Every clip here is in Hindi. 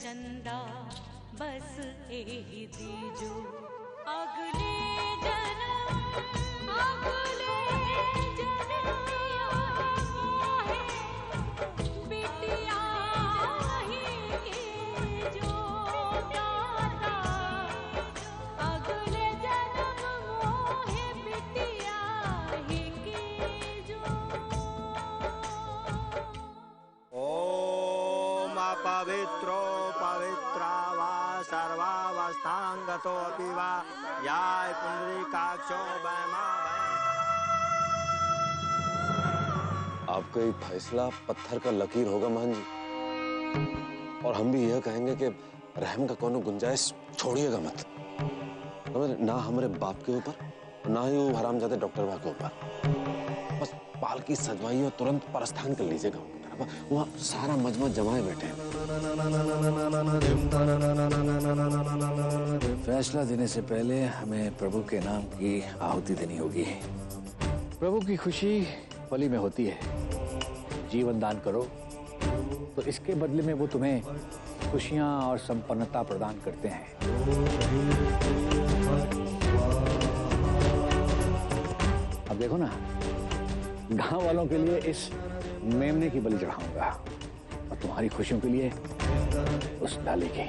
चंदा बस एही दीजो अगले जन्म मोहे बिटिया ही के जो दाता अगले जन्म मोहे बिटिया ही के जो। ओम पवित्रो पवित्रा वा सर्वावस्थांगतोऽपि वा याय पुंडरीकाक्षो वैमा। आपका एक फैसला पत्थर का लकीर होगा महन जी, और हम भी यह कहेंगे कि रहम का कोनो गुंजाइश छोड़िएगा मत, ना हमारे बाप के ऊपर ना ही वो हरामजादे डॉक्टर बा के ऊपर। बस पालकी सजवाई और तुरंत प्रस्थान कर लीजिएगा। वहाँ सारा मजमा जमाए बैठे हैं। फैसला देने से पहले हमें प्रभु के नाम की आहुति देनी होगी। प्रभु की खुशी बलि में होती है। जीवन दान करो तो इसके बदले में वो तुम्हें खुशियां और संपन्नता प्रदान करते हैं। अब देखो ना, गांव वालों के लिए इस मेमने की बलि चढ़ाऊंगा और तुम्हारी खुशियों के लिए उस डाली की।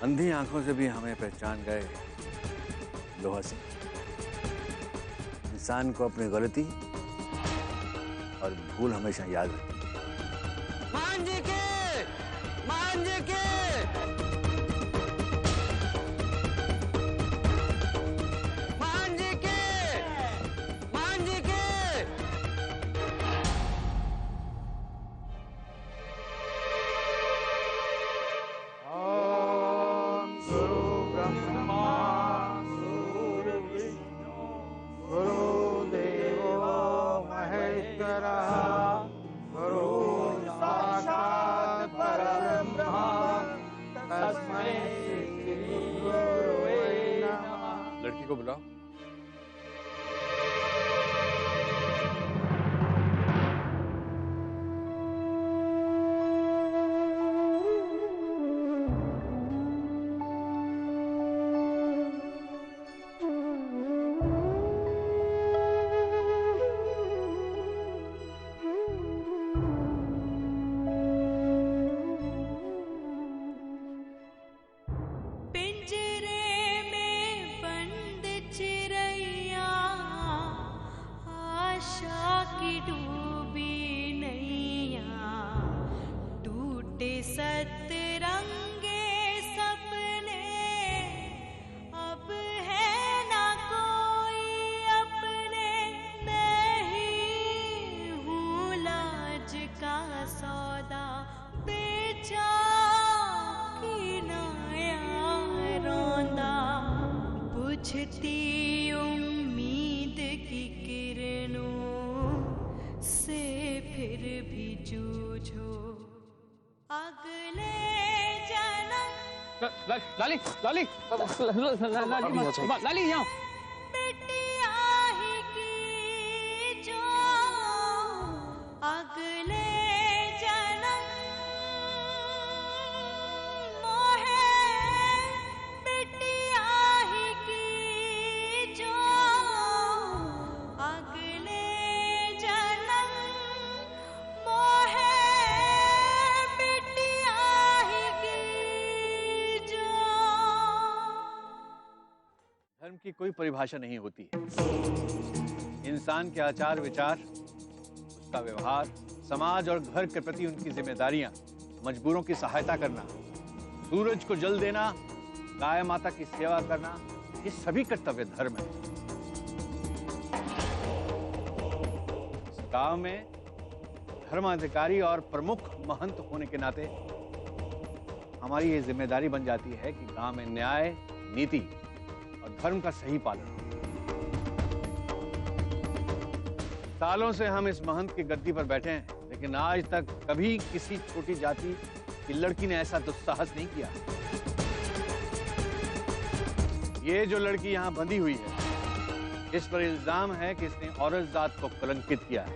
अंधी आंखों से भी हमें पहचान गए लोहा सिंह। इंसान को अपनी गलती और भूल हमेशा याद रखनी। मान जी के मान जी के मान जी के मान जी के। गुरु साक्षात् परब्रह्म की डूबी नैया, टूटे सतरंगे सपने, अब है ना कोई अपने, मैं ही हूँ लाज का सौदा, बेचा की नाया रोंदा, बुझती उम्मीद की किरणों से फिर भी जूझो अगले जन्म। लाली लाली लाली यहाँ बिटिया ही की जो अगले जन्म मोहे, बिटिया ही की जो अगले जन्म मोहे, बिटिया ही की जो। धर्म की कोई परिभाषा नहीं होती है। इंसान के आचार विचार, उसका व्यवहार, समाज और घर के प्रति उनकी जिम्मेदारियां, मजबूरों की सहायता करना, सूरज को जल देना, गाय माता की सेवा करना, ये सभी कर्तव्य धर्म है। इस गांव में धर्माधिकारी और प्रमुख महंत होने के नाते हमारी ये जिम्मेदारी बन जाती है कि गांव में न्याय, नीति और धर्म का सही पालन हो। सालों से हम इस महंत की गद्दी पर बैठे हैं, लेकिन आज तक कभी किसी छोटी जाति की लड़की ने ऐसा दुस्साहस नहीं किया। ये जो लड़की यहाँ बंधी हुई है, इस पर इल्जाम है कि इसने औरत जात को कलंकित किया है,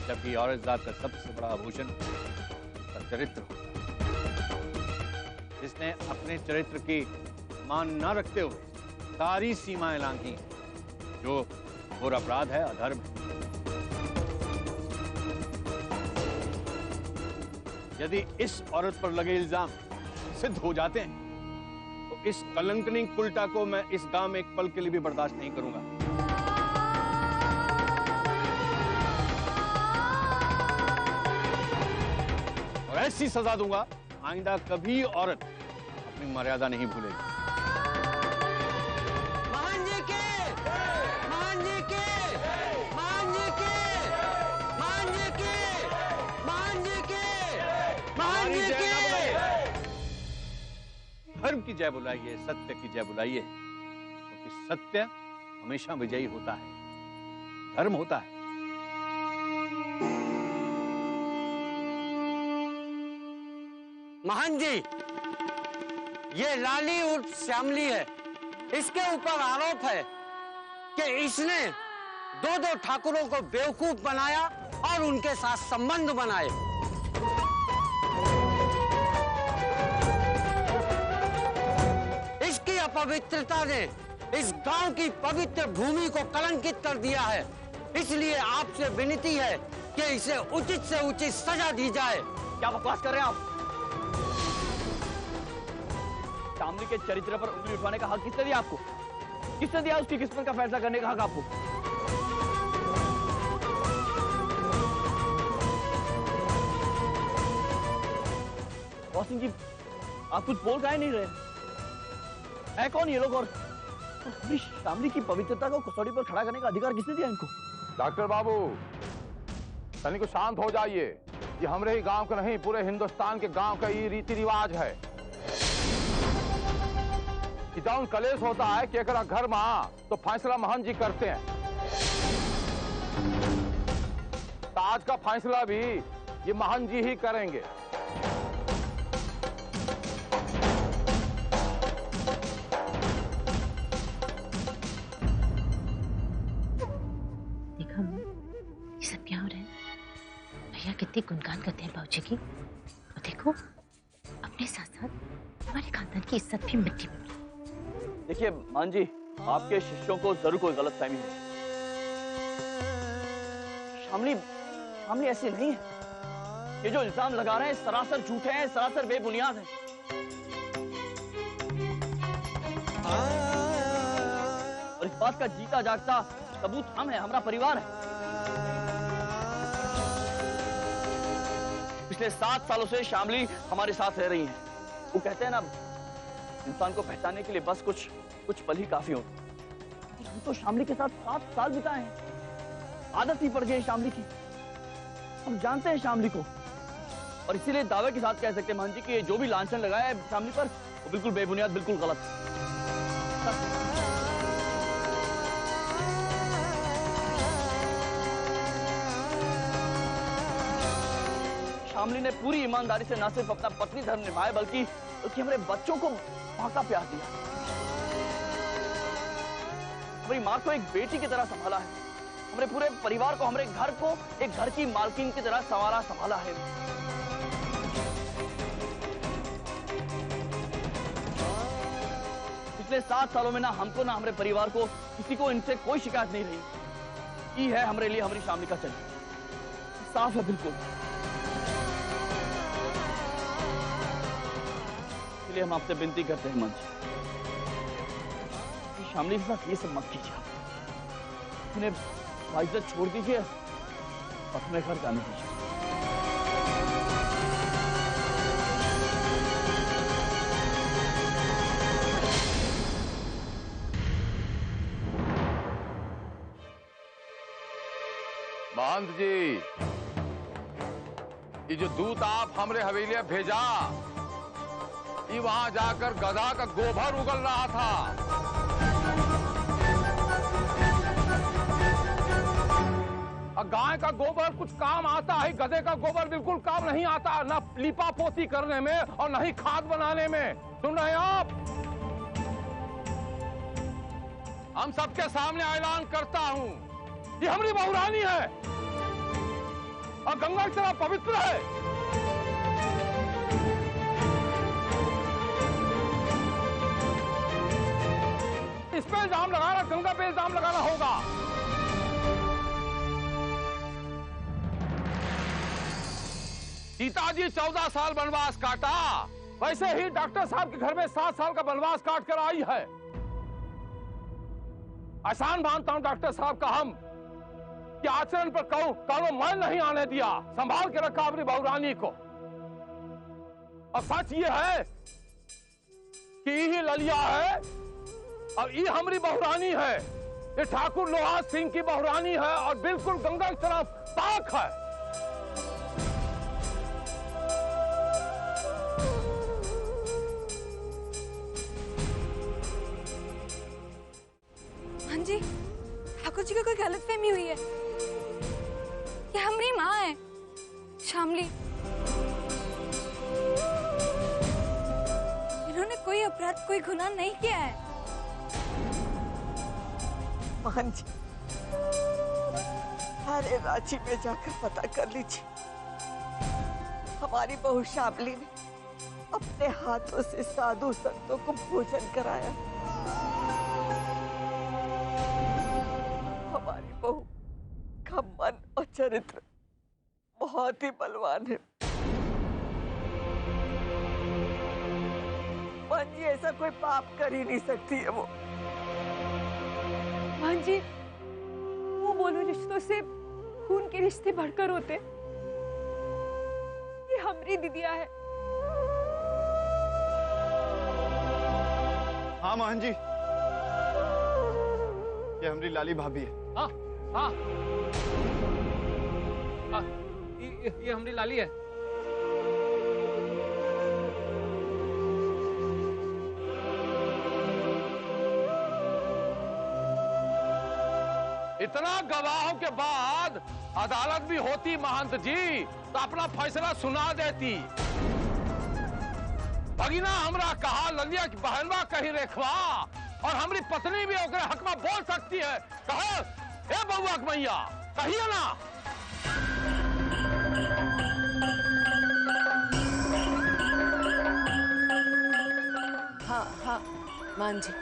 जबकि औरत जात का सबसे बड़ा आभूषण उसका चरित्र होता है। जिसने अपने चरित्र की मान न रखते हुए सारी सीमाएं लांघी, जो घोर अपराध है, अधर्म है। यदि इस औरत पर लगे इल्जाम सिद्ध हो जाते हैं, तो इस कलंकनी उल्टा को मैं इस गांव में एक पल के लिए भी बर्दाश्त नहीं करूंगा। और ऐसी सजा दूंगा, आइंदा कभी औरत अपनी मर्यादा नहीं भूलेगी। धर्म की जय बुलाइए, सत्य की जय बुलाइए, क्योंकि सत्य हमेशा विजयी होता है, धर्म होता है। महान जी, ये लाली उर्फ श्यामली है। इसके ऊपर आरोप है कि इसने दो ठाकुरों को बेवकूफ बनाया और उनके साथ संबंध बनाए। इसकी अपवित्रता ने इस गांव की पवित्र भूमि को कलंकित कर दिया है। इसलिए आपसे विनती है कि इसे उचित से उचित सजा दी जाए। क्या बकवास कर रहे हैं आप? शामली के चरित्र पर उंगली उठाने का हक किसने दिया आपको? किसने दिया उसकी किस्मत का फैसला करने का हक आपको? सिंह जी, आप कुछ बोल काहे नहीं रहे? है कौन ये लोग और अपनी शामली की पवित्रता को कसौटी पर खड़ा करने का अधिकार किसने दिया इनको? डॉक्टर बाबू, तनिक शांत हो जाइए। ये हमारे ही गांव का नहीं, पूरे हिंदुस्तान के गांव का ये रीति रिवाज है कि जौन कलेश होता है कि एकरा घर में तो फैसला महंत जी करते हैं। तो आज का फैसला भी ये महंत जी ही करेंगे। ये सब क्या हो रहा है? भैया कितनी गुणगान करते हैं बाबूजी की, और देखो अपने साथ साथ हमारे खानदान की इज्जत भी मिट्टी में मिली। देखिए मान जी, आपके शिष्यों को जरूर कोई गलतफहमी है। शामली ऐसी नहीं है। ये जो इल्जाम लगा रहे हैं सरासर झूठे हैं, सरासर बेबुनियाद हैं। बात का जीता जागता सबूत हम है, हमारा परिवार है। पिछले 7 सालों से शामली हमारे साथ रह रही है। वो कहते हैं ना, इंसान को पहचानने के लिए बस कुछ पल ही काफी होते। हम तो शामली के साथ 7 साल बिताए हैं, आदत ही पड़ गई है शामली की। हम जानते हैं शामली को, और इसीलिए दावे के साथ कह सकते हैं मान जी कि जो भी लांछन लगाया है शामली पर वो बिल्कुल बेबुनियाद, बिल्कुल गलत है। शामली ने पूरी ईमानदारी से न सिर्फ अपना पत्नी धर्म निभाया बल्कि हमारे बच्चों को मां का प्यार दिया। हमारी मां को एक बेटी की तरह संभाला है, हमारे पूरे परिवार को, हमारे घर को एक घर की मालकिन की तरह संभाला है। पिछले 7 सालों में ना हमको ना हमारे परिवार को किसी को इनसे कोई शिकायत नहीं रही। ये है हमारे लिए हमारी शामली का चरित्र, साफ है बिल्कुल। इसलिए हम आपसे विनती करते हैं मंच, शामली के साथ ये सब मत कीजिए, उन्हें बाइज्जत छोड़ दीजिए और हमें घर जाने दीजिए। महंत जी, ये जो दूत आप हमरे हवेलिया भेजा, ये वहां जाकर गधा का गोबर उगल रहा था। और गाय का गोबर कुछ काम आता है, गधे का गोबर बिल्कुल काम नहीं आता, ना लिपा पोती करने में और न ही खाद बनाने में। सुन रहे हैं आप? हम सबके सामने ऐलान करता हूं, ये हमारी बहुरानी है और गंगा की तरह पवित्र है। इस पे इल्जाम लगाना, गंगा पे इल्जाम लगाना होगा। सीता जी 14 साल वनवास काटा, वैसे ही डॉक्टर साहब के घर में 7 साल का वनवास काट कर आई है। आसान मानता हूं डॉक्टर साहब का हम कि आचरण पर कौनो मैल नहीं आने दिया, संभाल के रखा अपनी बहुरानी को। और सच ये है कि ये ललिया है और ये हमारी बहुरानी है। ये ठाकुर लोहा सिंह की बहुरानी है और बिल्कुल गंगा की तरफ पाक है। हाँ जी, ठाकुर जी को कोई गलतफहमी हुई है। ये हमारी माँ है, शामली। इन्होंने कोई अपराध, कोई गुनाह नहीं किया है। मान जी, सारे रांची में जाकर पता कर लीजिए, हमारी बहू शामली ने अपने हाथों से साधु संतों को भोजन कराया। हमारी बहू का मन और चरित्र बहुत ही बलवान है। मान जी, ऐसा कोई पाप कर ही नहीं सकती है वो। मान जी, वो दोनों रिश्तों से खून के रिश्ते बढ़कर होते। ये हमारी दीदिया है। हाँ मोहन जी, ये हमारी लाली भाभी है। हाँ हाँ, ये हमारी लाली है। इतना गवाहों के बाद अदालत भी होती महंत जी तो अपना फैसला सुना देती। भगिना हमरा कहा, ललिया की बहनवा कही रेखवा और हमारी पत्नी भी ओकरे हक में बोल सकती है। कहो ए बउआ के मैया, कहिए ना। हाँ हाँ मान जी,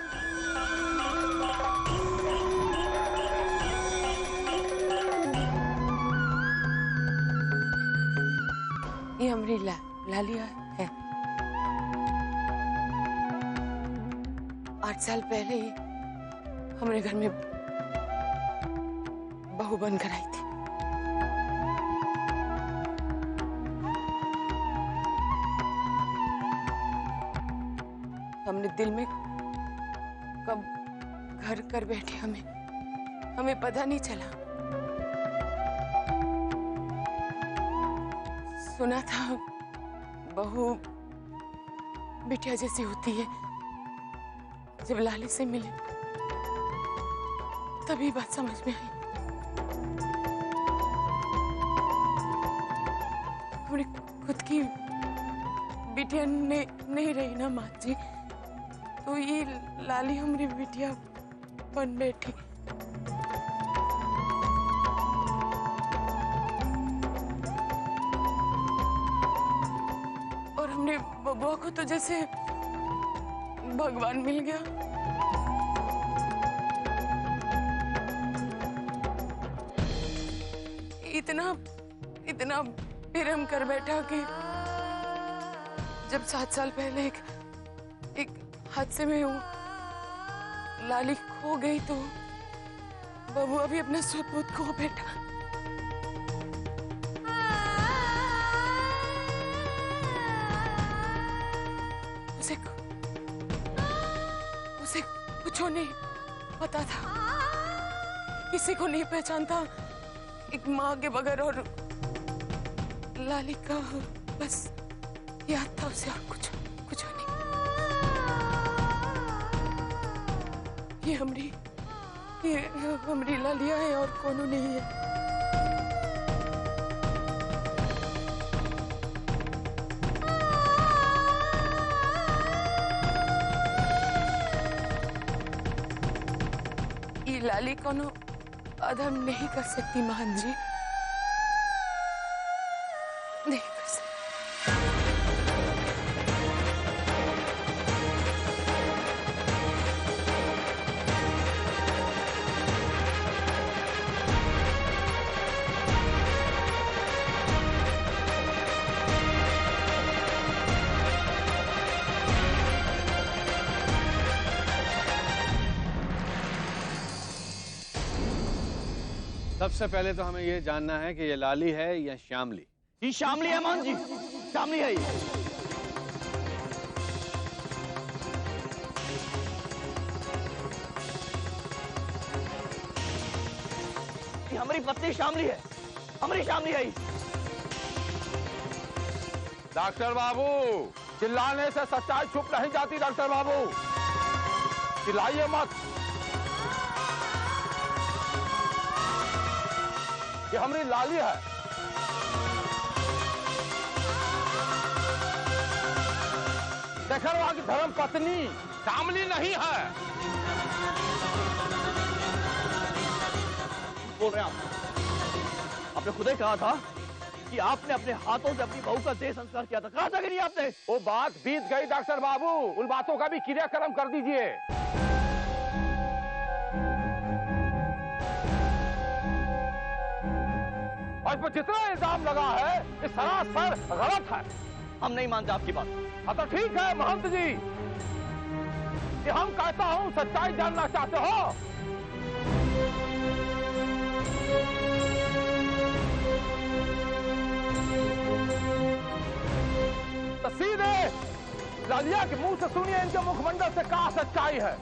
ये हमारी लालिया है। 8 साल पहले ही हमारे घर में बहू बनकर आई थी। हमने दिल में कब घर कर बैठे हमें पता नहीं चला। सुना था बहू बिटिया जैसी होती है। जब लाली से मिले तभी बात समझ में आई। हमारी खुद की बिटिया नहीं रही ना माँ जी, तो ये लाली हमारी बिटिया बन बैठी। और हमने बबुआ को तो जैसे भगवान मिल गया। इतना प्रेम कर बैठा कि जब 7 साल पहले एक हादसे में लाली खो गई तो बबुआ भी अपना सपूत खो बैठा। उसे कुछ नहीं पता था, किसी को नहीं पहचानता एक माँ के बगैर। और लाली का बस याद था उसे, और कुछ नहीं। ये हमरी लालिया है और कोनो नहीं है। ये लाली कोनो अधर्म नहीं कर सकती महान जी, नहीं कर सकती। सबसे पहले तो हमें ये जानना है कि ये लाली है या श्यामली। ये श्यामली है मान जी, श्यामली है ये हमारी पत्नी श्यामली है, हमारी श्यामली है। डॉक्टर बाबू, चिल्लाने से सच्चाई छुप नहीं जाती। डॉक्टर बाबू चिल्लाइए मत। ये हमारी लाली है। देखरवा की धर्म पत्नी श्यामली नहीं है। बोल रहे हैं आप? आपने खुद ही कहा था कि आपने अपने हाथों से अपनी बहू का देह संस्कार किया था। कहा था कि नहीं आपने? वो बात बीत गई डॉक्टर बाबू, उन बातों का भी क्रियाक्रम कर दीजिए। और पर जितना इल्जाम लगा है ये सरासर गलत है। हम नहीं मानते आपकी बात। हाँ तो ठीक है महंत जी, कि हम कहता हूं सच्चाई जानना चाहते हो तो सीधे लालिया के मुंह से सुनिए इनके मुखमंडल से क्या सच्चाई है।